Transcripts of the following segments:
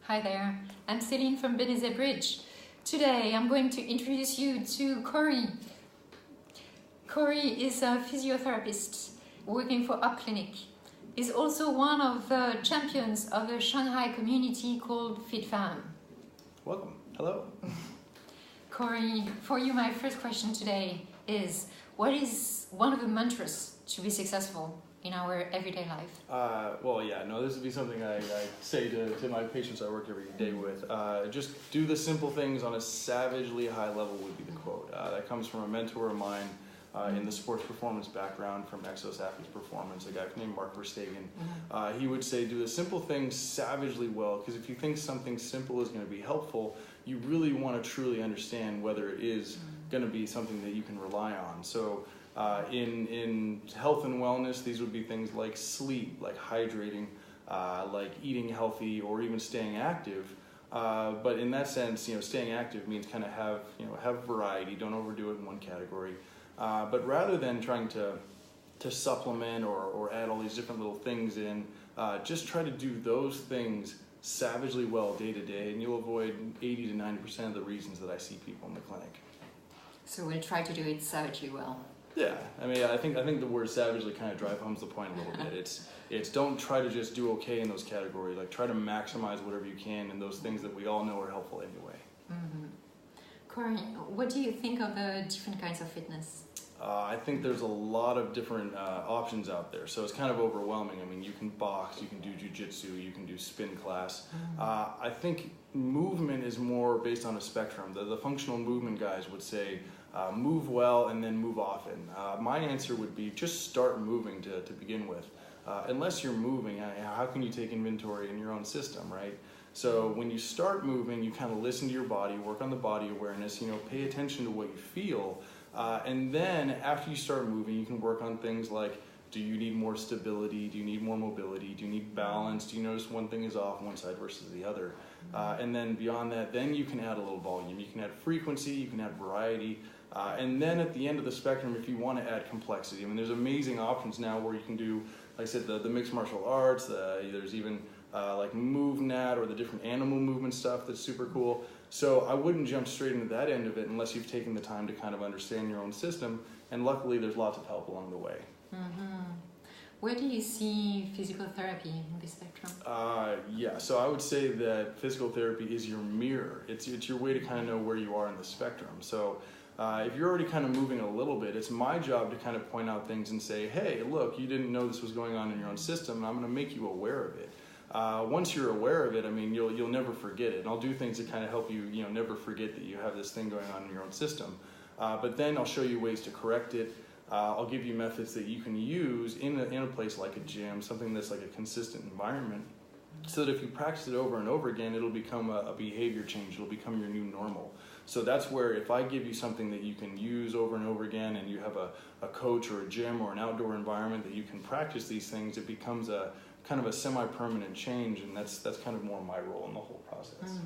Hi there, I'm Céline from Benezet Bridge. Today I'm going to introduce you to Corey. Corey is a physiotherapist working for Up Clinic. He's also one of the champions of the Shanghai community called FitFam. Welcome. Hello. Corey, for you my first question today is, what is one of the mantras to be successful in our everyday life? This would be something I say to my patients I work every day with. Just do the simple things on a savagely high level would be the quote. That comes from a mentor of mine in the sports performance background from Exos Athletes Performance, a guy named Mark Verstegen. He would say, do the simple things savagely well, because if you think something simple is going to be helpful, you really want to truly understand whether it is going to be something that you can rely on. So in health and wellness, these would be things like sleep, like hydrating, like eating healthy, or even staying active. But in that sense, staying active means kind of have variety. Don't overdo it in one category. But rather than trying to supplement or add all these different little things in, just try to do those things savagely well day to day, and you'll avoid 80 to 90% of the reasons that I see people in the clinic. So we'll try to do it savagely well. Yeah, I think the word savagely kind of drive homes the point a little bit. It's don't try to just do okay in those categories. Like, try to maximize whatever you can in those things that we all know are helpful anyway. Corey, what do you think of the different kinds of fitness? I think there's a lot of different options out there, so it's kind of overwhelming. You can box, you can do jiu-jitsu, you can do spin class. I think movement is more based on a spectrum. The functional movement guys would say move well and then move often. My answer would be just start moving to begin with. Unless you're moving, how can you take inventory in your own system, right? So when you start moving, you kind of listen to your body, work on the body awareness, pay attention to what you feel. And then after you start moving, you can work on things like, do you need more stability? Do you need more mobility? Do you need balance? Do you notice one thing is off one side versus the other? And then beyond that, then you can add a little volume. You can add frequency, you can add variety. And then at the end of the spectrum, if you want to add complexity, there's amazing options now where you can do, like I said, the mixed martial arts. There's even like MoveNat or the different animal movement stuff that's super cool. So I wouldn't jump straight into that end of it unless you've taken the time to kind of understand your own system. And luckily, there's lots of help along the way. Where do you see physical therapy in this spectrum? So I would say that physical therapy is your mirror. It's your way to kind of know where you are in the spectrum. So if you're already kind of moving a little bit, it's my job to kind of point out things and say, hey, look, you didn't know this was going on in your own system, and I'm going to make you aware of it. Once you're aware of it, you'll never forget it. And I'll do things to kind of help you, never forget that you have this thing going on in your own system. But then I'll show you ways to correct it. I'll give you methods that you can use in a place like a gym, something that's like a consistent environment, so that if you practice it over and over again, it'll become a behavior change. It'll become your new normal. So that's where if I give you something that you can use over and over again, and you have a coach or a gym or an outdoor environment that you can practice these things, it becomes a kind of a semi-permanent change, and that's kind of more my role in the whole process.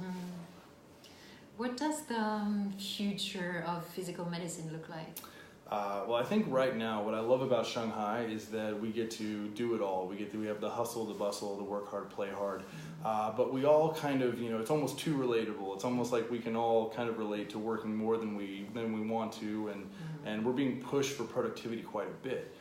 What does the future of physical medicine look like? I think right now what I love about Shanghai is that we get to do it all. We have the hustle, the bustle, the work hard, play hard. But we all kind of, it's almost too relatable. It's almost like we can all kind of relate to working more than we want to, and we're being pushed for productivity quite a bit.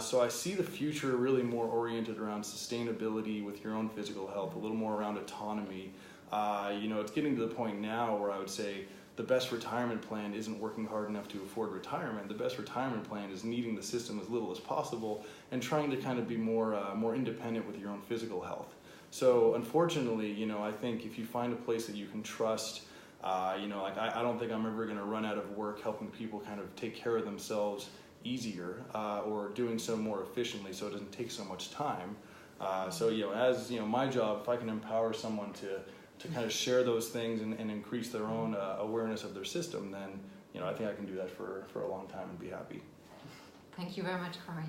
So I see the future really more oriented around sustainability with your own physical health, a little more around autonomy. It's getting to the point now where I would say the best retirement plan isn't working hard enough to afford retirement. The best retirement plan is needing the system as little as possible and trying to kind of be more independent with your own physical health. So unfortunately, I think if you find a place that you can trust, I don't think I'm ever going to run out of work helping people kind of take care of themselves easier or doing so more efficiently so it doesn't take so much time. My job, if I can empower someone to kind of share those things and increase their own awareness of their system, then I think I can do that for a long time and be happy. Thank you very much, Corey.